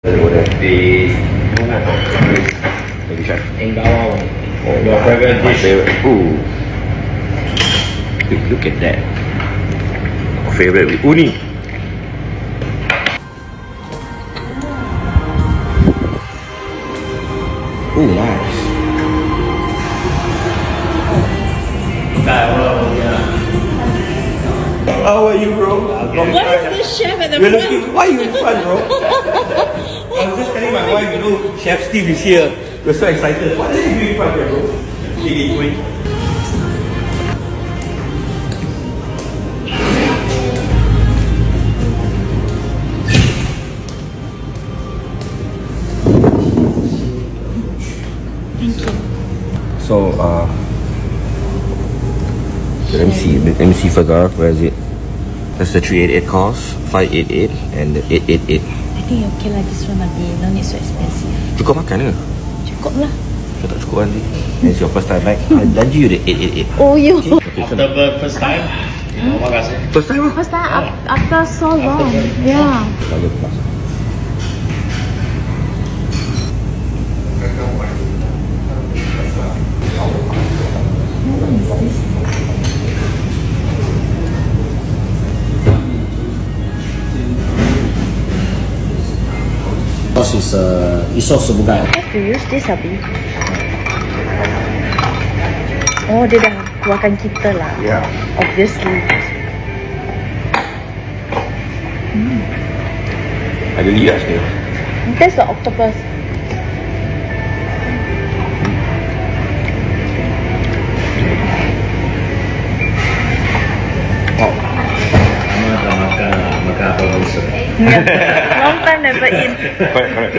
The your favorite dish. Ooh. Look at that. Favorite with uni. Ooh, nice. How are you, bro? Why is the chef at the You're front? looking. Why are you in front, bro? I was just telling my wife, Chef Steve is here. We're so excited. What are you doing in front here, bro? So, the MC Fagar, where is it? That's the 388 cost, 588 and the 888. I think okay lah, this one nanti, no need so expensive. Cukup makan ke? Cukup lah. Saya tak cukup nanti. It's your first time, right? I janji you the 888. Oh, you. After the first time, omakase. First time lah. First time after so long. Yeah. This is iso sebugai. Have to use this, Abi. Oh, dia dah keluarkan kita lah. Yeah. Obviously. Ada lias ni. That's the octopus. Makan apa bangsa. Long time never eat. Correct.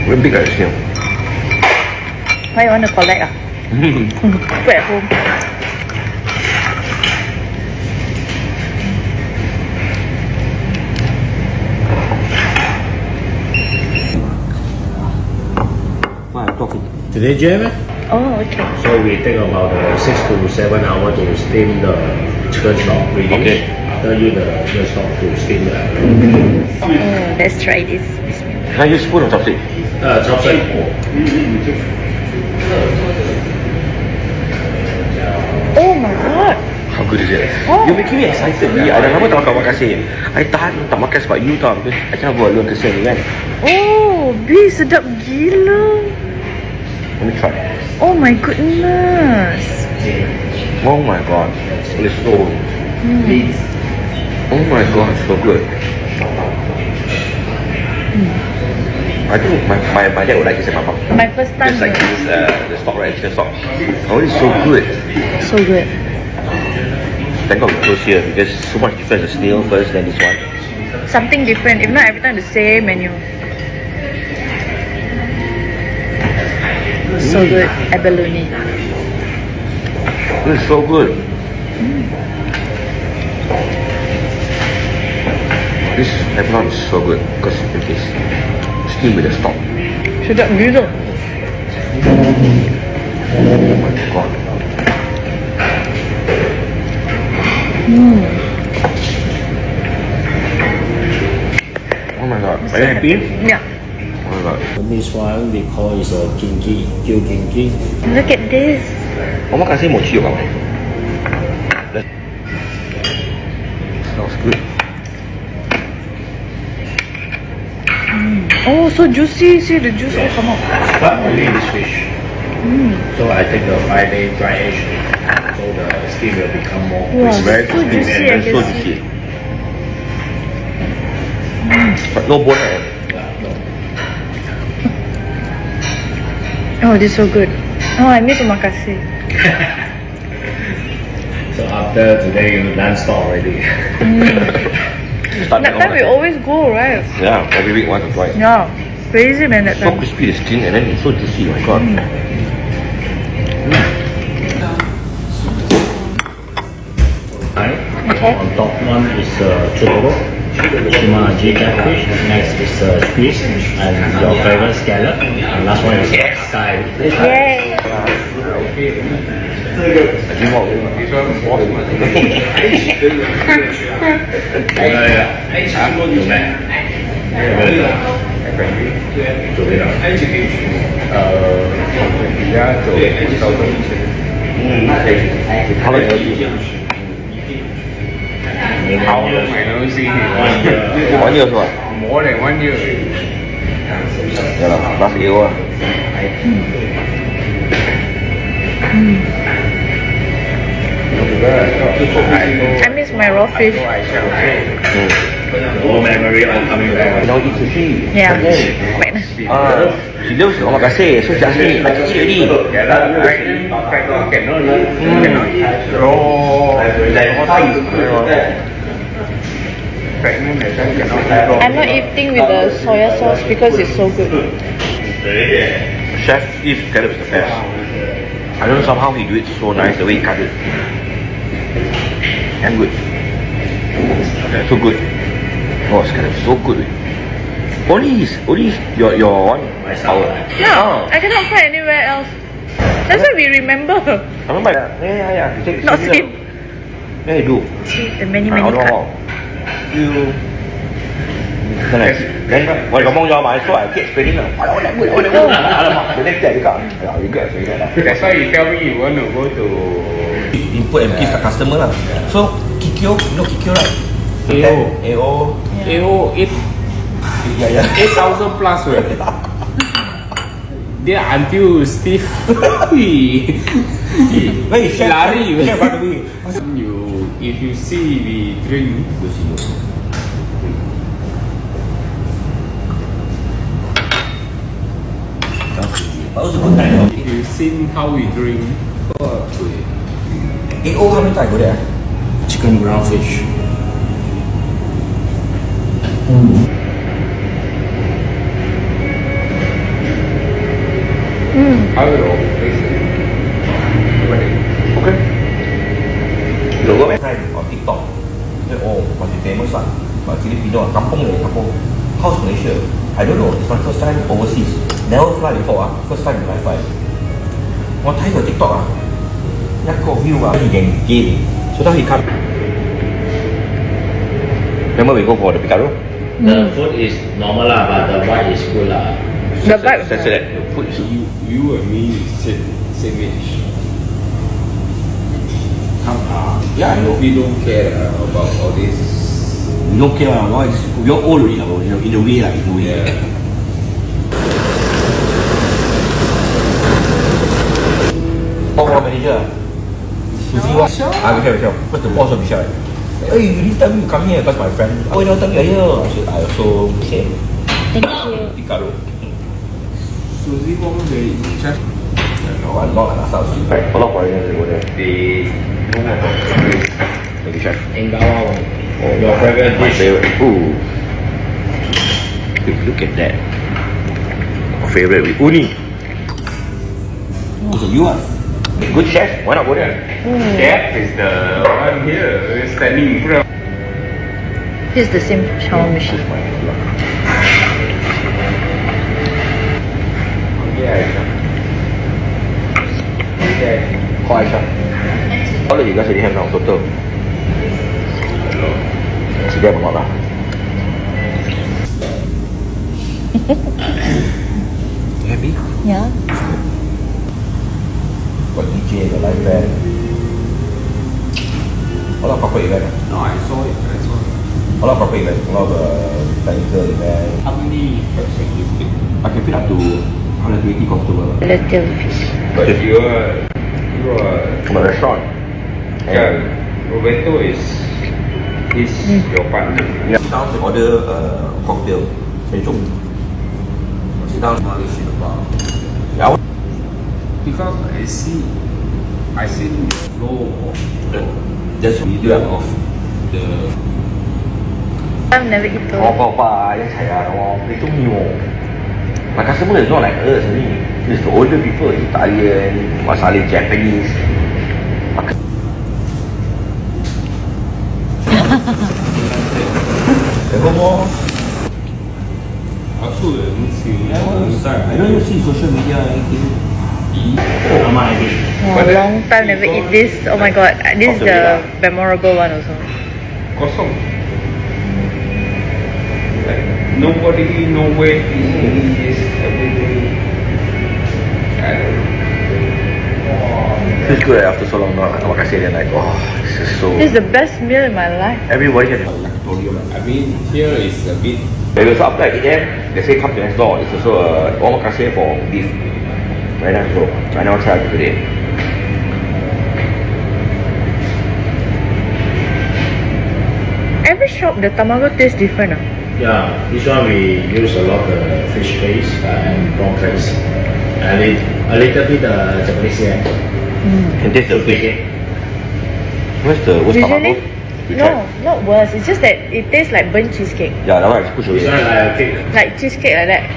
Very big guys here. Why you want to collect ah? Put at home. Why I'm talking? Today jam. Oh, okay. So we take about 6 to 7 hours to steam the chicken stock. Okay. After you the stock to steam the. Let's try this. Can I use spoon or chopstick? Chopstick. Oh my god. How good is it? Oh. You're making me excited. I dah lama tak makan omakase. I tahan tak makan sebab you tau. Because I cannot buat luar kesel ni kan. Oh, B sedap gila. Let me try. Oh my goodness. Oh my god. It's so... Oh my god, so good. I think my dad would like this and my mom. My first time. Just like this, the stock, right? Chicken stock. Oh, it's so good. So good. Thank God we close here because so much difference. The snail first, then this one. Something different. If not, every time the same menu. So good. Abalone. It's so good. This abalone is so good because it is steamed with the stock. Sedap gila. Oh my god. Oh my god. Are you happy? Yeah. Oh my god. This one we call is a kinki, kinki. Look at this. Omakase mochi有吗？ Smells good. Oh, so juicy. See the juice all come out. But only this fish. So I take the 5-day dry age, so the skin will become more Wow, crispy. Very so crispy juicy, and I very so guess. juicy. But no bone, right? Oh, this is so good. Oh, I miss omakase. So after today you non-stop already. Start That time we always go, right? Yeah, every week once or twice. Yeah. Crazy man that So time. crispy the skin and then it's so juicy. Oh my god. Okay. On top one is churro, Shimaji catfish. Next is squid and your favorite scallop. And last one is sky. Yay. This one boss mah.做邊度？而家做手工錢。可能有啲。How long I don't see him? 1 year 是吧 ？More than 1 year. Ya lah, last year lah. I miss my raw fish. All memory all coming back. Now eat sushi. Yeah, quite nice. She loves omakase, so she asked me, I can eat already. Yeah, that cannot eat raw. Pregnant and then cannot eat raw. I'm not eating with the soya sauce because it's so good. Chef Steve Caleb is the best. I don't know, somehow he do it so nice, the way he cut it. And good. So good. Oh, it's Caleb, so good. Only your one power. No, I cannot find anywhere else. That's why we remember. I remember that. Yeah. You take Not skin. skin. Yeah, you do. See the many I don't cut. know. You. Then when you ngomong I so I keep explaining lah. Oh, that good. Alamak, the next day I wake up. I regret saying that. That's why you tell me you want to go to Input and give the customer lah. So Kikyo, you know Kikyo right? AO. AO 8 Yeah. 8,000 plus right? Dia until Steve Where is chef? lari. Chef by the way. If you see we drink, you see. That was a good time. If you seen how we drink, AO how many times go there? chicken ground fish. How it all Okay. Logo time on TikTok. Oh, must be famous lah. But Filipino, kampung leh, kampung. How's Malaysia? I don't know. It's my first time overseas. Never fly before First time in life fly. 我睇佢 TikTok一個 view he can gain. So now he come. Remember we go for the Picaro? The food is normal lah, but the vibe is good lah. The vibe. That's it. The food is You and me is same age. Yeah, I know. We don't care about all this. We don't care lah. We are old already lah, bro. In a way lah, in a way. Yeah. Our manager. Michelle. Michelle. What's the boss of Michelle? Hey, you didn't tell me you come here because my friend. Oh, you don't tell me here. I said, I also same. Thank you. Picaro. Suzy Wong, they just No, I'm not an asal. Right, a lot of foreigners go there. the Thank you, chef. Engawa. Oh, Your favorite my dish. favorite. Ooh. Look at that. My favorite with uni. So you are good chef. Why not go there? Chef is the one here standing in front. This is the same shawarma machine. Call Aisha. How much you guys already have now total? Sige, mga ba? Happy? Yeah. Got DJ, got live band. A lot of corporate event. No, I saw it. A lot of corporate event. A lot of technical event. How many person you fit? I can fit up to 120 customers. Little fish. But you are From a restaurant. yeah, Roberto is your partner. Yeah. Down to order cocktail. Sit down. Yeah. Because I see the flow of Just video of the I've never eaten. 一齊啊，你中意喎。My customer is not like us, it's the older people, Italian, Masali, Japanese. Go more. also the Muslim I don't see social media or anything. Omakase. Wow, long time never eat this. Oh my god, this is the memorable one also. Kosong. Like nobody, nowhere is eating this every day. I don't know. Feels good after so long. Omakase, then like, oh, this is so. This is the best meal in my life. Everybody has. I mean, here is a bit. Maybe also after I eat them, they say come to next door. It's also omakase for beef. Very nice bro. I never tried it today. Every shop, the tamago tastes different. Yeah, this one we use a lot of fish paste and prawn paste. And a little bit Japanese yam. Can taste the fish. What's Usually, tamago? You no, tried? not worse. It's just that it tastes like burnt cheesecake. Yeah, that one is push This away. one like a cake. Like cheesecake like that.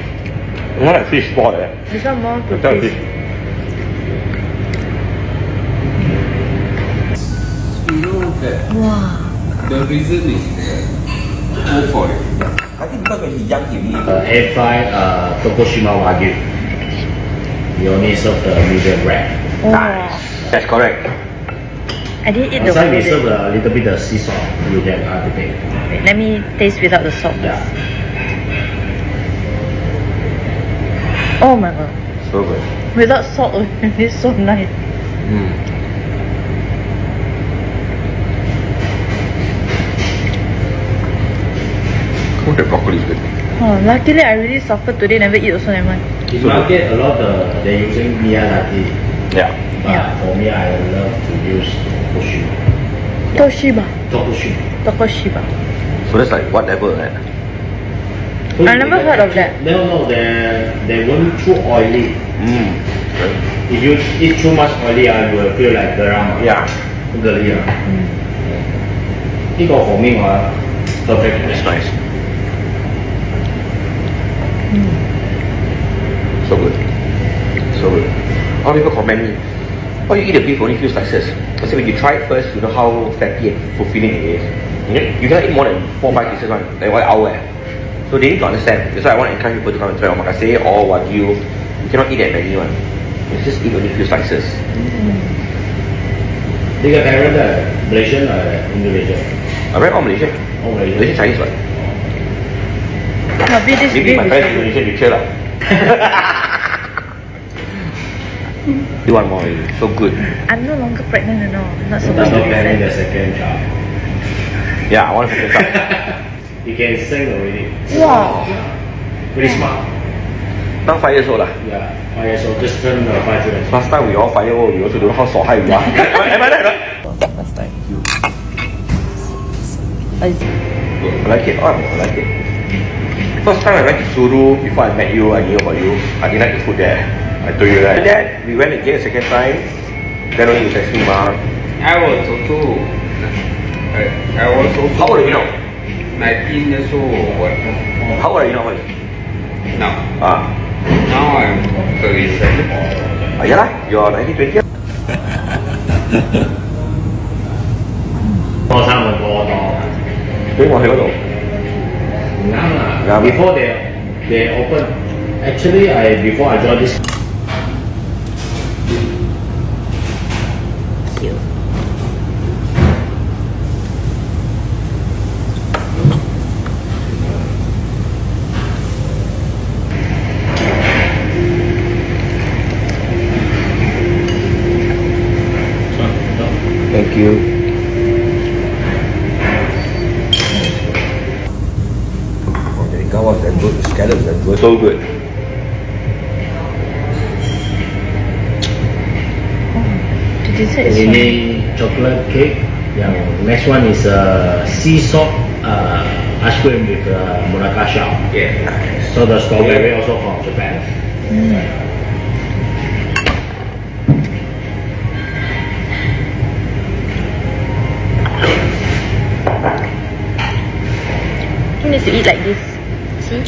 Not like fish ball, eh? This one more to You try fish. fish. You know that Wow. the reason is go for it. I think because when he's young, he really. Air fried Tokushima Wagyu. We only serve the medium rare. Oh. That's correct. I didn't eat the Outside one we with serve it. a little bit of sea salt. You can take. Wait, let me taste without the salt. Yeah. Oh my god. So good. Without salt, it's so nice. Oh, the broccoli is good. Oh, luckily I really suffered today, never eat also never mind. In market, a lot they're using miyazaki. Yeah. But Yeah. for me, I love to use Tokushima. Toshiba. Tokushima. Tokoshiba. So that's like what level, right? I never heard of that. No, they won't too oily. If you eat too much oily, you will feel like garam. Yeah. 嗰啲啊，呢個 for me 我 perfect. That's nice. So good. So good. A lot of people comment me, oh, you eat the beef only few slices. I say when you try it first, you know how fatty and fulfilling it is. You cannot eat more than 4-5 pieces one, like 1 hour. So they need to understand. That's why I want to encourage people to come and try omakase or wagyu. You cannot eat that many one. You just eat only few slices. 你嘅 parent 都係 Malaysian 定 Indonesia？ I read all Malaysian. Oh, Malaysian. Malaysian Chinese one. Maybe this Maybe beef my is parents so good. Indonesian richer lah. Do one more already. So good. I'm no longer pregnant, you know. I'm not I'm supposed to not be planning the pregnant. second child. Yeah, I want to finish up. You can sing already. Wow. Pretty smart. Now 5 years old lah. Yeah. 5 years old, just turned 5 years. Last time we all 5 years old, we also don't know how so high we are. Am I right? Last time. Oh, is it? I like it. Oh, I like it. First time I went to Suru, before I met you, I knew about you. I didn't like the food there. I told you that. And then we went again a second time. Then only you text me, ma. I was also. I was also. How old are you now? 19 years old. What? How old are you now? Now. Now I'm 37. Yeah lah, you're 1920. 多三個多多。俾我去嗰度。唔啱啊啱 ！Before they open, actually before I joined this. Cute. Thank you. Oh, the ikan was that good. The scallops that good. So good. The dessert is so Ini chocolate cake. Yang next one is sea salt ice cream with Monaco shell. Yeah. So the strawberry also from Japan. You need to eat like this. See?